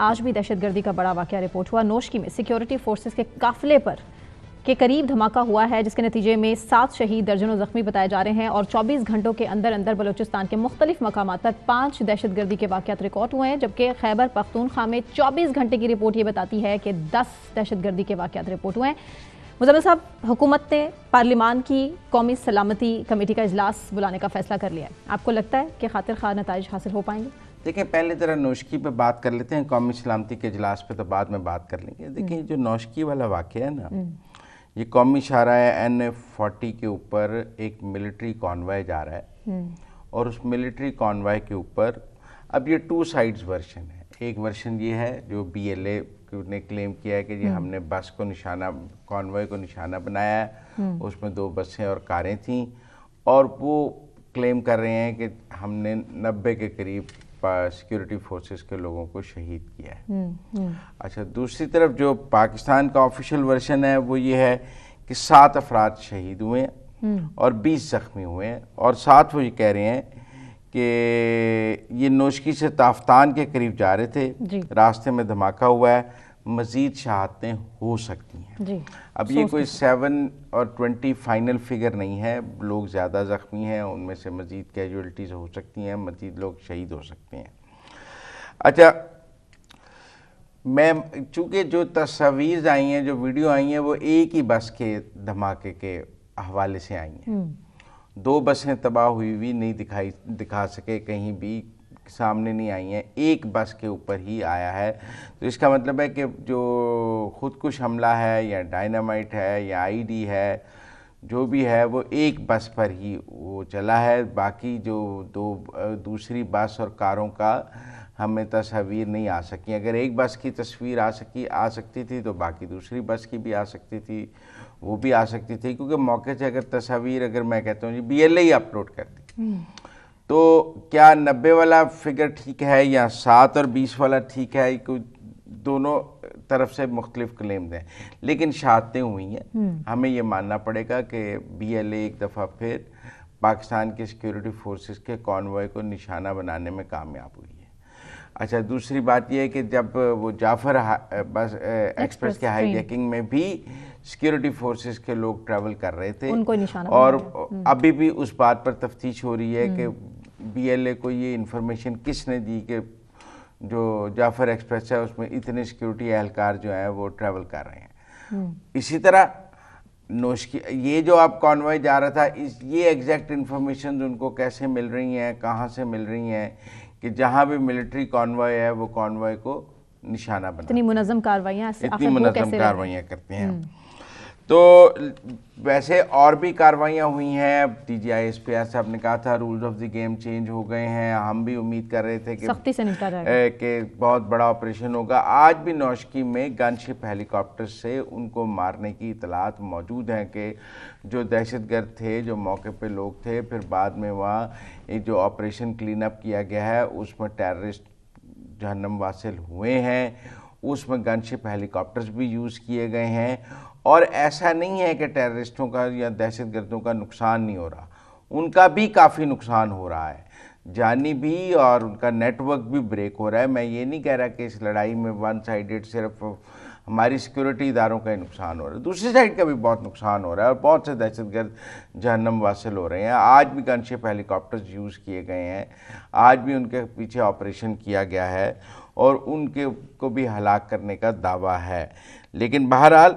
آج بھی دہشت گردی کا بڑا واقعہ رپورٹ ہوا۔ نوشکی میں سیکیورٹی فورسز کے قافلے پر کے قریب دھماکہ ہوا ہے، جس کے نتیجے میں 7 شہید، درجنوں زخمی بتائے جا رہے ہیں، اور 24 گھنٹوں کے اندر بلوچستان کے مختلف مقامات پر 5 دہشت گردی کے واقعات ریکارڈ ہوئے ہیں، جبکہ خیبر پختونخوا میں 24 گھنٹے کی رپورٹ یہ بتاتی ہے کہ 10 دہشت گردی کے واقعات رپورٹ ہوئے ہیں۔ مزمل صاحب، حکومت نے پارلیمان کی قومی سلامتی کمیٹی کا اجلاس بلانے کا فیصلہ کر لیا ہے، آپ کو لگتا ہے کہ خاطر خواہ نتائج حاصل ہو پائیں گے؟ دیکھیں، پہلے ذرا نوشکی پہ بات کر لیتے ہیں، قومی سلامتی کے اجلاس پہ تو بعد میں بات کر لیں گے۔ دیکھیں، جو نوشکی والا واقعہ ہے نا، یہ قومی شاہراہ N40 کے اوپر ایک ملٹری کانوائے جا رہا ہے، اور اس ملٹری کانوائے کے اوپر اب یہ 2 سائڈز ورشن ہے۔ ایک ورشن یہ ہے جو BLA نے کلیم کیا ہے کہ جی ہم نے بس کو نشانہ، کانوائے کو نشانہ بنایا ہے، اس میں 2 بسیں اور کاریں تھیں، اور وہ کلیم کر رہے ہیں کہ ہم نے 90 کے قریب سیکیورٹی فورسز کے لوگوں کو شہید کیا ہے۔ اچھا، دوسری طرف جو پاکستان کا آفیشیل ورشن ہے وہ یہ ہے کہ 7 افراد شہید ہوئے ہیں اور 20 زخمی ہوئے ہیں، اور ساتھ وہ یہ کہہ رہے ہیں کہ یہ نوشکی سے تافتان کے قریب جا رہے تھے، راستے میں دھماکہ ہوا ہے، مزید شہادتیں ہو سکتی ہیں۔ اب یہ کوئی 7 اور 20 فائنل فگر نہیں ہے، لوگ زیادہ زخمی ہیں، ان میں سے مزید کیجوالٹیز ہو سکتی ہیں، مزید لوگ شہید ہو سکتے ہیں۔ اچھا، میں چونکہ جو تصاویر آئی ہیں، جو ویڈیو آئی ہیں، وہ ایک ہی بس کے دھماکے کے حوالے سے آئی ہیں۔ 2 بسیں تباہ ہوئی نہیں دکھا سکے، کہیں بھی سامنے نہیں آئی ہیں، ایک بس کے اوپر ہی آیا ہے۔ تو اس کا مطلب ہے کہ جو خودکش حملہ ہے یا ڈائنامائٹ ہے یا IED ہے، جو بھی ہے وہ ایک بس پر ہی وہ چلا ہے، باقی جو دوسری بس اور کاروں کا ہمیں تصاویر نہیں آ سکی۔ اگر ایک بس کی تصویر آ سکتی تھی تو باقی دوسری بس کی بھی آ سکتی تھی، وہ بھی آ سکتی تھی، کیونکہ موقع سے اگر تصاویر، اگر میں کہتا ہوں جی BLA ہی اپلوڈ کر دی، تو کیا 90 والا فگر ٹھیک ہے یا 7 اور 20 والا ٹھیک ہے؟ دونوں طرف سے مختلف کلیمز ہیں، لیکن شہادتیں ہوئی ہیں۔ ہمیں یہ ماننا پڑے گا کہ BLA ایک دفعہ پھر پاکستان کے سیکیورٹی فورسز کے کانوائے کو نشانہ بنانے میں کامیاب ہوئی ہے۔ اچھا، دوسری بات یہ ہے کہ جب وہ جعفر بس ایکسپریس کے ہائی جیکنگ میں بھی سیکیورٹی فورسز کے لوگ ٹریول کر رہے تھے، اور ابھی بھی اس بات پر تفتیش ہو رہی ہے کہ BLA کو یہ انفارمیشن کس نے دی کہ جو جعفر ایکسپریس ہے اس میں اتنے سیکیورٹی اہلکار جو ہیں وہ ٹریول کر رہے ہیں۔ اسی طرح نوشکی، یہ جو اب کانوائے جا رہا تھا، یہ ایگزیکٹ انفارمیشن ان کو کیسے مل رہی ہیں، کہاں سے مل رہی ہیں کہ جہاں بھی ملٹری کانوائے ہے وہ کانوائے کو نشانہ بنا، اتنی منظم کاروائیاں کرتے ہیں۔ تو ویسے اور بھی کارروائیاں ہوئی ہیں، DGI SPR صاحب نے کہا تھا rules of the game change ہو گئے ہیں، ہم بھی امید کر رہے تھے کہ بہت بڑا آپریشن ہوگا۔ آج بھی نوشکی میں گن شپ ہیلی کاپٹر سے ان کو مارنے کی اطلاعات موجود ہیں کہ جو دہشت گرد تھے، جو موقع پہ لوگ تھے، پھر بعد میں وہاں جو آپریشن کلین اپ کیا گیا ہے اس میں ٹیررسٹ جہنم واصل ہوئے ہیں، اس میں گن شپ ہیلی کاپٹرز بھی یوز کیے گئے ہیں، اور ایسا نہیں ہے کہ ٹیررسٹوں کا یا دہشت گردوں کا نقصان نہیں ہو رہا، ان کا بھی کافی نقصان ہو رہا ہے، جانی بھی، اور ان کا نیٹ ورک بھی بریک ہو رہا ہے۔ میں یہ نہیں کہہ رہا کہ اس لڑائی میں ون سائیڈڈ صرف ہماری سیکیورٹی اداروں کا ہی نقصان ہو رہا ہے، دوسری سائڈ کا بھی بہت نقصان ہو رہا ہے، اور بہت سے دہشت گرد جہنم واصل ہو رہے ہیں۔ آج بھی گن شپ ہیلی کاپٹرز یوز کیے گئے ہیں، آج بھی ان کے پیچھے آپریشن کیا گیا ہے، اور ان کو بھی ہلاک کرنے کا دعویٰ ہے۔ لیکن بہرحال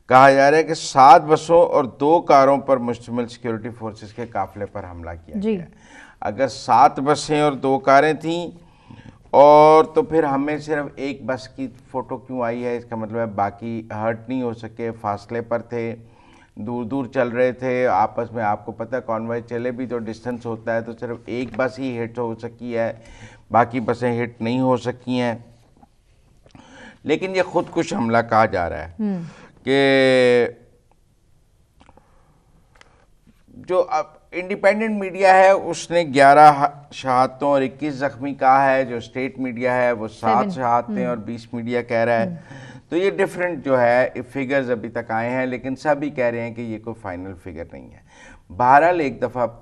کہا جا رہا ہے کہ 7 بسوں اور 2 کاروں پر مشتمل سیکیورٹی فورسز کے قافلے پر حملہ کیا گیا ہے۔ اگر 7 بسیں اور 2 کاریں تھیں، اور تو پھر ہمیں صرف ایک بس کی فوٹو کیوں آئی ہے؟ اس کا مطلب ہے باقی ہرٹ نہیں ہو سکے، فاصلے پر تھے، دور دور چل رہے تھے آپس میں۔ آپ کو پتہ ہے کانوائے چلے بھی تو ڈسٹنس ہوتا ہے، تو صرف ایک بس ہی ہٹ ہو سکی ہے، باقی بسیں ہٹ نہیں ہو سکی ہیں۔ لیکن یہ خودکش حملہ کہا جا رہا ہے کہ جو انڈیپینڈنٹ میڈیا ہے اس نے 11 شہادتوں اور 21 زخمی کہا ہے، جو اسٹیٹ میڈیا ہے وہ 7 شہادتیں اور 20 میڈیا کہہ رہا ہے۔ تو یہ ڈیفرنٹ جو ہے فگرز ابھی تک آئے ہیں، لیکن سبھی کہہ رہے ہیں کہ یہ کوئی فائنل فگر نہیں ہے۔ بہرحال ایک دفعہ